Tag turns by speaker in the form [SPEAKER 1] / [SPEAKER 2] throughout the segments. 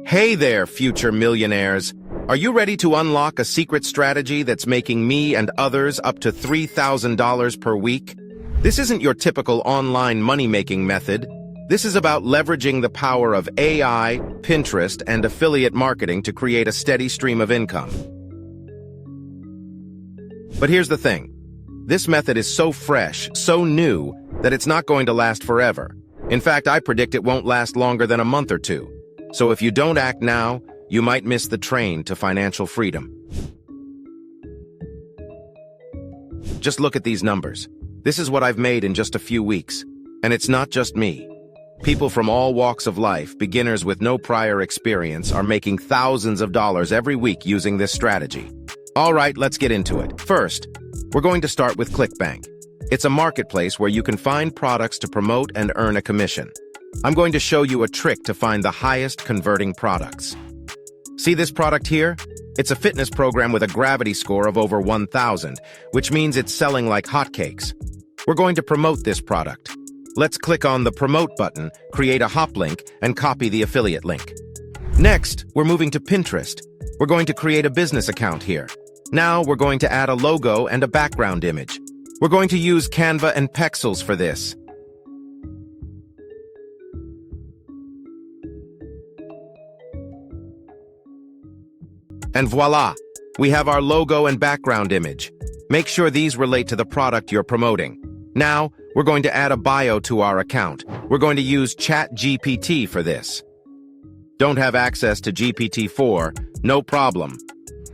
[SPEAKER 1] Hey there, future millionaires. Are you ready to unlock a secret strategy that's making me and others up to $3,000 per week? This isn't your typical online money-making method. This is about leveraging the power of AI, Pinterest, and affiliate marketing to create a steady stream of income. But here's the thing. This method is so fresh, so new, that it's not going to last forever. In fact, I predict it won't last longer than a month or two. So if you don't act now, you might miss the train to financial freedom. Just look at these numbers. This is what I've made in just a few weeks. And it's not just me. People from all walks of life, beginners with no prior experience, are making thousands of dollars every week using this strategy. All right, let's get into it. First, we're going to start with ClickBank. It's a marketplace where you can find products to promote and earn a commission. I'm going to show you a trick to find the highest converting products. See this product here? It's a fitness program with a gravity score of over 1,000, which means it's selling like hotcakes. We're going to promote this product. Let's click on the Promote button, create a hop link, and copy the affiliate link. Next, we're moving to Pinterest. We're going to create a business account here. Now we're going to add a logo and a background image. We're going to use Canva and Pexels for this. And voila, we have our logo and background image. Make sure these relate to the product you're promoting. Now, we're going to add a bio to our account. We're going to use ChatGPT for this. Don't have access to GPT-4? No problem.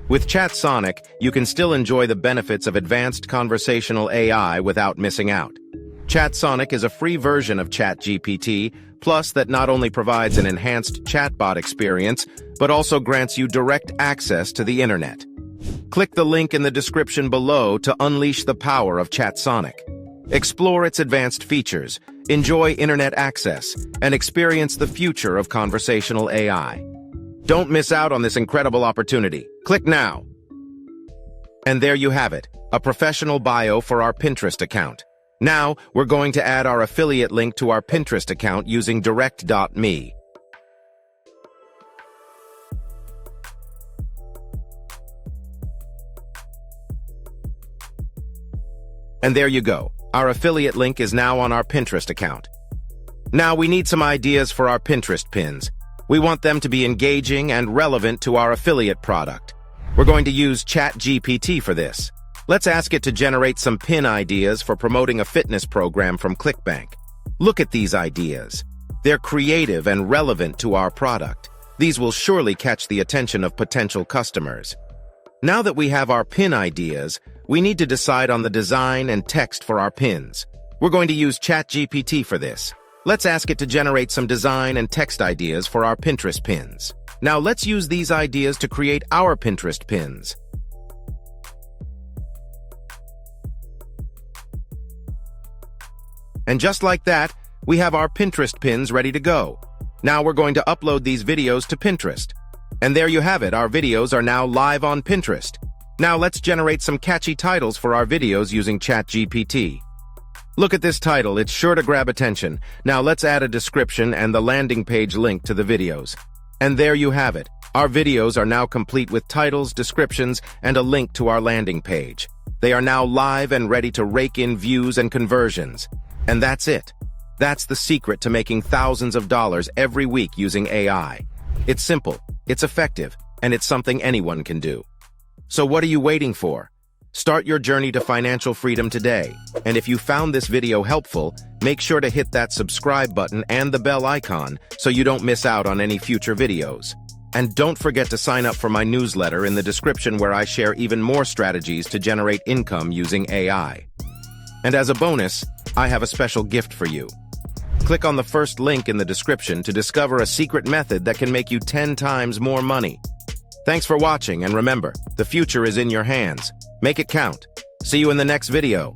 [SPEAKER 1] With ChatSonic, you can still enjoy the benefits of advanced conversational AI without missing out. ChatSonic is a free version of ChatGPT, plus that not only provides an enhanced chatbot experience, but also grants you direct access to the internet. Click the link in the description below to unleash the power of ChatSonic. Explore its advanced features, enjoy internet access, and experience the future of conversational AI. Don't miss out on this incredible opportunity. Click now. And there you have it, a professional bio for our Pinterest account. Now, we're going to add our affiliate link to our Pinterest account using direct.me. And there you go. Our affiliate link is now on our Pinterest account. Now we need some ideas for our Pinterest pins. We want them to be engaging and relevant to our affiliate product. We're going to use ChatGPT for this. Let's ask it to generate some pin ideas for promoting a fitness program from ClickBank. Look at these ideas. They're creative and relevant to our product. These will surely catch the attention of potential customers. Now that we have our pin ideas, we need to decide on the design and text for our pins. We're going to use ChatGPT for this. Let's ask it to generate some design and text ideas for our Pinterest pins. Now let's use these ideas to create our Pinterest pins. And just like that, we have our Pinterest pins ready to go. Now we're going to upload these videos to Pinterest. And there you have it, our videos are now live on Pinterest. Now let's generate some catchy titles for our videos using ChatGPT. Look at this title, it's sure to grab attention. Now let's add a description and the landing page link to the videos. And there you have it. Our videos are now complete with titles, descriptions, and a link to our landing page. They are now live and ready to rake in views and conversions. And that's it. That's the secret to making thousands of dollars every week using AI. It's simple, it's effective, and it's something anyone can do. So what are you waiting for? Start your journey to financial freedom today. And if you found this video helpful, make sure to hit that subscribe button and the bell icon so you don't miss out on any future videos. And don't forget to sign up for my newsletter in the description where I share even more strategies to generate income using AI. And as a bonus, I have a special gift for you. Click on the first link in the description to discover a secret method that can make you 10 times more money. Thanks for watching, and remember, the future is in your hands. Make it count. See you in the next video.